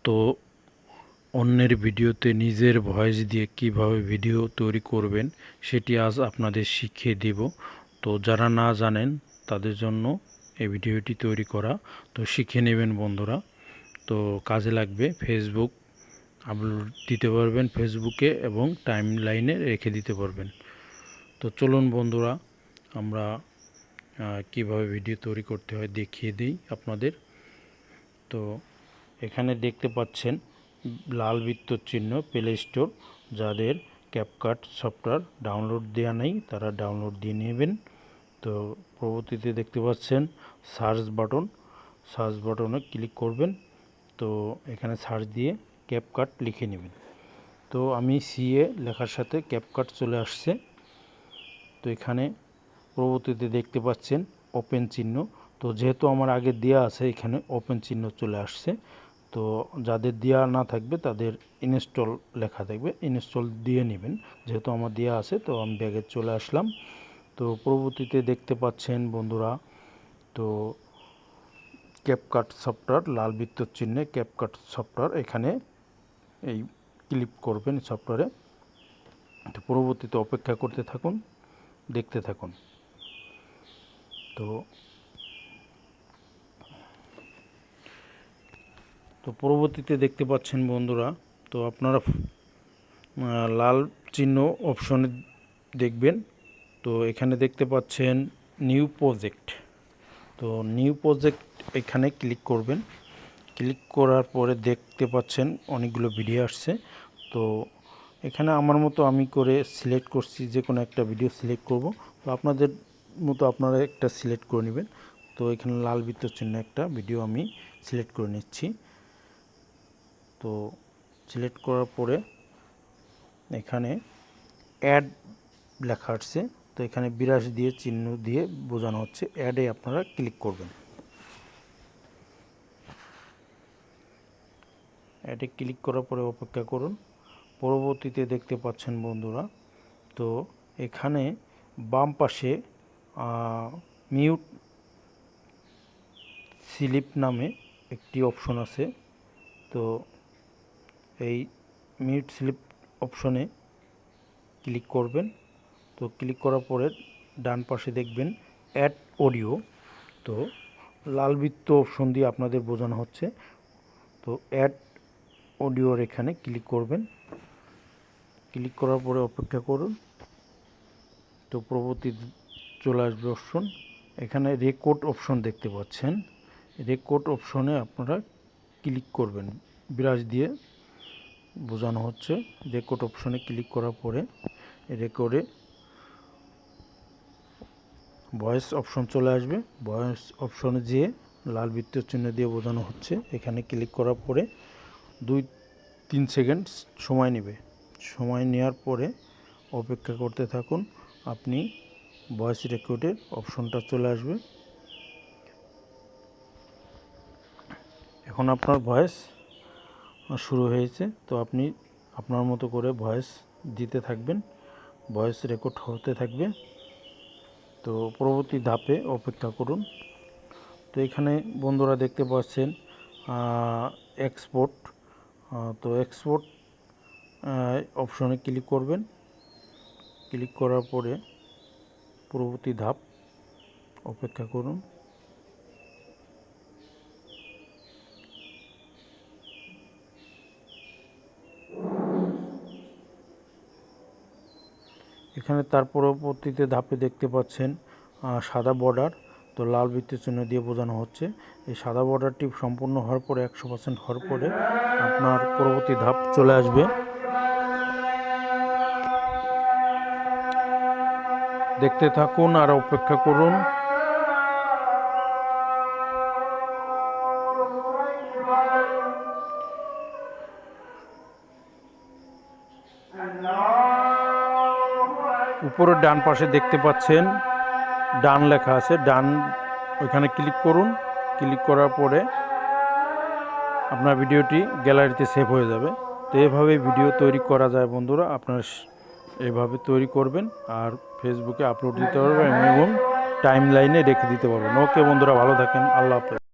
তো অন্যের ভিডিওতে নিজের ভয়েস দিয়ে কিভাবে ভিডিও তৈরি করবেন সেটি আজ আপনাদের শিখিয়ে দেব। তো যারা না জানেন তাদের জন্য এই ভিডিওটি তৈরি করা, তো শিখে নেবেন বন্ধুরা। তো কাজে লাগবে। ফেসবুক আপলোড দিতে পারবেন ফেসবুকে এবং টাইম লাইনে রেখে দিতে পারবেন। তো চলুন বন্ধুরা, আমরা কিভাবে ভিডিও তৈরি করতে হয় দেখিয়ে দিই আপনাদের। তো এখানে দেখতে পাচ্ছেন লাল বৃত্তর চিহ্ন, প্লে স্টোর। যাদের ক্যাপকাট সফটওয়্যার ডাউনলোড দেওয়া নেই তারা ডাউনলোড দিয়ে নেবেন। তো পরবর্তীতে দেখতে পাচ্ছেন সার্চ বাটনে ক্লিক করবেন। তো এখানে সার্চ দিয়ে ক্যাপকাট লিখে নেবেন। তো আমি সিএ লেখার সাথে ক্যাপকাট চলে আসছে। তো এখানে পরবর্তীতে দেখতে পাচ্ছেন ওপেন চিহ্ন। তো যেহেতু আমার আগে দেওয়া আছে এখানে ওপেন চিহ্ন চলে আসছে। তো যাদের দেওয়া না থাকবে তাদের ইনস্টল লেখা থাকবে, ইনস্টল দিয়ে নেবেন। যেহেতু আমার দেওয়া আছে তো আমি ব্যাগে চলে আসলাম। তো পরবর্তীতে দেখতে পাচ্ছেন বন্ধুরা, তো ক্যাপকাট সফটওয়্যার লাল বৃত্তর চিহ্নে ক্যাপকাট সফটওয়্যার, এখানে এই ক্লিক করবেন সফটওয়্যারে। তো পরবর্তীতে অপেক্ষা করতে থাকুন, দেখতে থাকুন। তো পরবর্তীতে দেখতে পাচ্ছেন বন্ধুরা, তো আপনারা লাল চিহ্ন অপশনে দেখবেন। তো এখানে দেখতে পাচ্ছেন নিউ প্রজেক্ট। তো নিউ প্রজেক্ট এখানে ক্লিক করবেন। ক্লিক করার পরে দেখতে পাচ্ছেন অনেকগুলো ভিডিও আসছে। তো এখানে আমার মতো আমি করে সিলেক্ট করছি, যে কোনো একটা ভিডিও সিলেক্ট করব। তো আপনাদের মতো আপনারা একটা সিলেক্ট করে নেবেন। তো এখানে লাল বৃত্তর চিহ্ন একটা ভিডিও আমি সিলেক্ট করে নিচ্ছি। তো সিলেক্ট করার পরে এখানে অ্যাড লেখা আসছে। তো এখানে 82 দিয়ে চিহ্ন দিয়ে বোঝানো হচ্ছে অ্যাডে আপনারা ক্লিক করবেন। অ্যাডে ক্লিক করার পরে অপেক্ষা করুন। পরবর্তীতে দেখতে পাচ্ছেন বন্ধুরা, তো এখানে বাম পাশে মিউট স্লিপ নামে একটি অপশন আছে। তো এই মিউট স্লিপ অপশনে ক্লিক করবেন। তো ক্লিক করার পরে ডান পাশে দেখবেন অ্যাড অডিও। তো লাল বৃত্ত অপশন দিয়ে আপনাদের বোঝানো হচ্ছে। তো অ্যাড অডিওর এখানে ক্লিক করবেন। ক্লিক করার পরে অপেক্ষা করুন। তো পরবর্তী চলে আসবে অপশন। এখানে রেকর্ড অপশন দেখতে পাচ্ছেন। রেকর্ড অপশনে আপনারা ক্লিক করবেন, ব্রাশ দিয়ে বোঝানো হচ্ছে। রেকর্ড অপশনে ক্লিক করার পরে রেকর্ডে ভয়েস অপশন চলে আসবে। ভয়েস অপশনে যেয়ে লাল বৃত্তের চিহ্ন দিয়ে বোঝানো হচ্ছে। এখানে ক্লিক করার পরে 2-3 সেকেন্ড সময় নেবে। সময় নেওয়ার পরে অপেক্ষা করতে থাকুন। আপনি ভয়েস রেকর্ডের অপশনটা চলে আসবে। এখন আপনার ভয়েস শুরু হয়েছে। তো আপনি আপনার মতো করে ভয়েস দিতে থাকবেন, ভয়েস রেকর্ড হতে থাকবে। তো পরবর্তী ধাপে অপেক্ষা করুন। তো এখানে বন্ধুরা দেখতে পাচ্ছেন এক্সপোর্ট। তো এক্সপোর্ট অপশনে ক্লিক করবেন। ক্লিক করার পরে পরবর্তী ধাপ অপেক্ষা করুন। এখানে তার পরবর্তীতে ধাপে দেখতে পাচ্ছেন সাদা বর্ডার। তো লাল বৃত্তের চিহ্ন দিয়ে বোঝানো হচ্ছে। এই সাদা বর্ডারটি সম্পূর্ণ হওয়ার পরে 100% হওয়ার পরে আপনার পরবর্তী ধাপ চলে আসবে। দেখতে থাকুন আর অপেক্ষা করুন। উপরের ডান পাশে দেখতে পাচ্ছেন ডান লেখা আছে, ডান ওইখানে ক্লিক করুন। ক্লিক করার পরে আপনার ভিডিওটি গ্যালারিতে সেভ হয়ে যাবে। তো এভাবে ভিডিও তৈরি করা যায় বন্ধুরা। আপনারা এভাবে তৈরি করবেন আর ফেসবুকে আপলোড দিতে পারবেন এবং টাইম লাইনে রেখে দিতে পারবেন। ওকে বন্ধুরা, ভালো থাকেন। আল্লাহ হাফেজ।